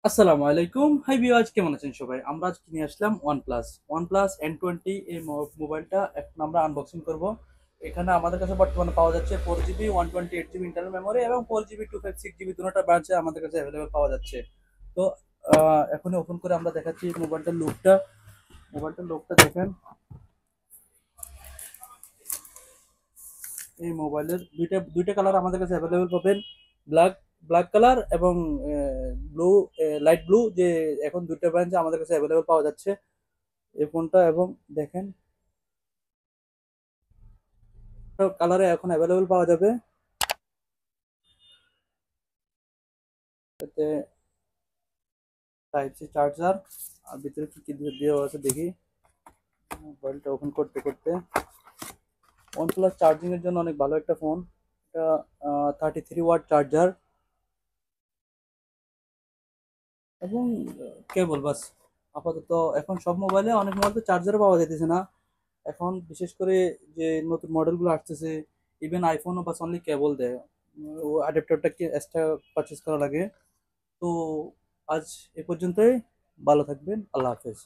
আসসালামু আলাইকুম, hi viewers, কেমন আছেন সবাই? আমরা আজকে নিয়ে আসলাম ওয়ানপ্লাস N20। এই মোবাইলটা এখন আমরা আনবক্সিং করব। এখানে আমাদের কাছে বর্তমানে পাওয়া যাচ্ছে 4 জিবি 128 জিবি ইন্টারনাল মেমোরি এবং 4 জিবি 256 জিবি দুটোটা ব্রাঞ্চে আমাদের কাছে অ্যাভেলেবেল পাওয়া যাচ্ছে। তো এখনই ওপেন করে আমরা দেখাচ্ছি মোবাইলটার লুকটা দেখেন। এই মোবাইলের দুইটা দুইটা কালার আমাদের কাছে অ্যাভেলেবেল পাবেন। ব্ল্যাক ব্ল্যাক কালার এবং ব্লু, লাইট ব্লু, যে এখন দুইটা ব্রাঞ্চে আমাদের কাছে অ্যাভেলেবেল পাওয়া যাচ্ছে এই ফোনটা। এবং দেখেন, কালারে এখন অ্যাভেলেবেল পাওয়া যাবে। এতে টাইপ সি চার্জার, আর ভিতরে কি কি দেওয়া আছে দেখি। মোবাইলটা ওপেন করতে করতে OnePlus চার্জিং এর জন্য অনেক ভালো একটা ফোন। এটা 33 ওয়াট চার্জার এবং কেবল বাস। আপাতত এখন সব মোবাইলে, অনেক মোবাইল তো চার্জারও পাওয়া যাইতেছে না এখন, বিশেষ করে যে নতুন মডেলগুলো আসতেছে। ইভেন আইফোনও বাস অনলি কেবল দেয়। ও অ্যাডাপ্টারটা কি এক্সট্রা পারচেজ করা লাগে। তো আজ এ পর্যন্তই। ভালো থাকবেন, আল্লাহ হাফেজ।